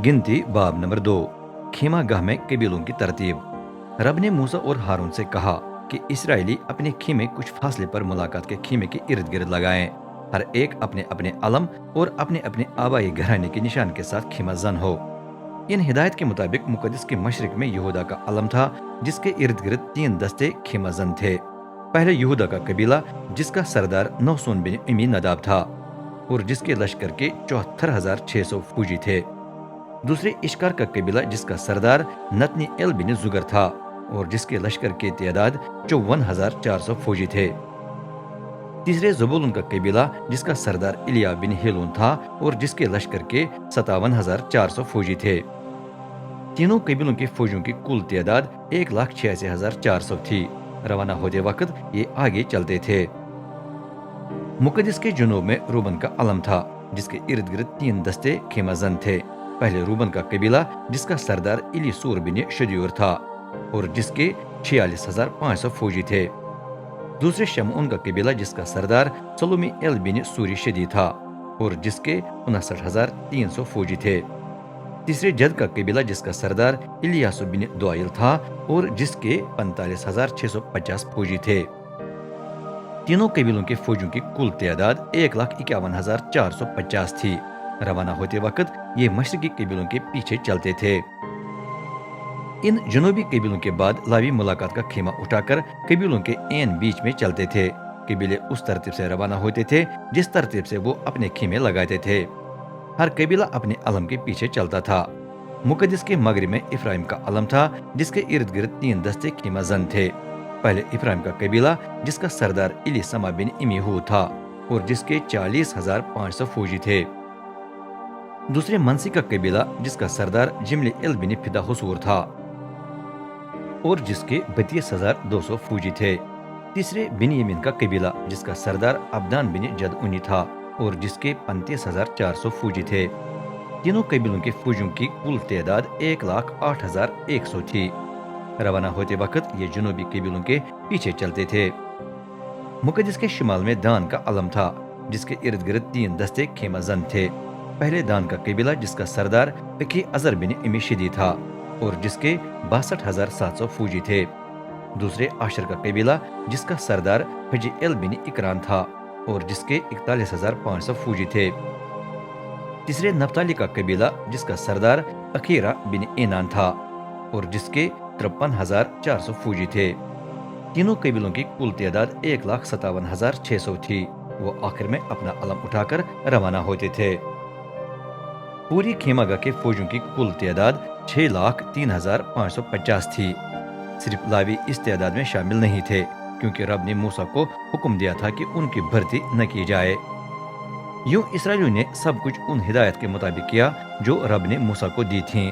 गिनती बाब नंबर 2। खीमा गाह में कबीलों की तरतीब। रब ने मूसा और हारून से कहा कि इसराइली अपने खीमे कुछ फासले पर मुलाकात के खीमे के इर्द गिर्द लगाएं। हर एक अपने अपने अलम और अपने अपने आबाई घराने के निशान के साथ खीमा जन हो। इन हिदायत के मुताबिक मुकद्दस के मशरिक में यहूदा का अलम था, जिसके इर्द गिर्द 3 दस्ते खीमा जन थे। पहले यहूदा का कबीला, जिसका सरदार नौसून बिन इमी नदाब था और जिसके लश्कर के 74,600 फौजी थे। दूसरे इश्कार का कबीला, जिसका सरदार नतनी एल बिन जुगर था और जिसके लश्कर की तादाद 54,400 फौजी थे। तीसरे जबूलून का कबीला, जिसका सरदार इलिया बिन हेलून था और जिसके लश्कर के 57,400 फौजी थे। तीनों कबीलों के फौजियों की कुल तादाद 1,86,400 थी। रवाना होते वक्त ये आगे चलते थे। मुकद्दस के जुनूब में रूबन का अलम था, जिसके इर्द गिर्द 3 दस्ते खेमाजन थे। पहले रूबन का कबीला, जिसका सरदार इलीसूर बिन शदूर था और जिसके 46,500 फौजी थे। दूसरे शमऊन का कबीला, जिसका सरदार सलोमी एल बिन सूरी शदी था और जिसके 59,300 फौजी थे। तीसरे जद का कबीला, जिसका सरदार इलियासु बिन दुआइल था और जिसके 45,650 फौजी थे। तीनों कबीलों के फौजियों की कुल तादाद 1,51,450 थी। रवाना होते वक्त ये मशरकी कबीलों के पीछे चलते थे। इन जनूबी कबीलों के बाद लावी मुलाकात का खेमा उठाकर कबीलों के एन बीच में चलते थे। कबीले उस तरतीब से रवाना होते थे जिस तरतीब से वो अपने खेमे लगाते थे। हर कबीला अपने अलम के पीछे चलता था। मुकद्दस के मगरिब में इफ्राइम का अलम था, जिसके इर्द गिर्द 3 दस्ते खेमा जन थे। पहले इफ्राइम का कबीला, जिसका सरदार इलीसमा बिन इमीहू था और जिसके 40,500 फौजी थे। दूसरे मनसी का कबीला, जिसका सरदार जिमली एल बिन फिदा हुसूर था और जिसके 32,200 फौजी थे। तीसरे बिनयामीन का कबीला, जिसका सरदार अब्दान बिन जदउनी था और जिसके 35,400 फौजी थे। तीनों कबीलों के फौजियों की कुल तादाद 1,08,100 थी। रवाना होते वक्त ये जनूबी कबीलों के पीछे चलते थे। मुकद्दस के शिमाल में दान का अलम था, जिसके इर्द गिर्द 3 दस्ते खेमाजन थे। पहले दान का कबीला, जिसका सरदार अकी अजर बिन इमिशिदी था और जिसके 62,700 फौजी थे। दूसरे आशर का कबीला, जिसका सरदार हजी एल बिन इकरान था और जिसके 41,500 फौजी थे। तीसरे नफ्ताली का कबीला, जिसका सरदार अखीरा बिन एनान था और जिसके 53,400 फौजी थे। तीनों कबीलों की कुल तादाद 1,57,600 थी। वो आखिर में अपना अलम उठाकर रवाना होते थे। पूरी खेमागा के फौजियों की कुल तादाद 6,03,550 थी। सिर्फ लावी इस तादाद में शामिल नहीं थे, क्योंकि रब ने मूसा को हुक्म दिया था कि उनकी भर्ती न की जाए। यूं इसराइलियों ने सब कुछ उन हिदायत के मुताबिक किया जो रब ने मूसा को दी थीं।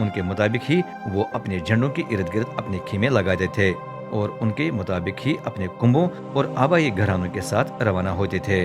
उनके मुताबिक ही वो अपने झंडों के इर्द गिर्द अपने खीमे लगाते थे और उनके मुताबिक ही अपने कुंभों और आबाई घरानों के साथ रवाना होते थे।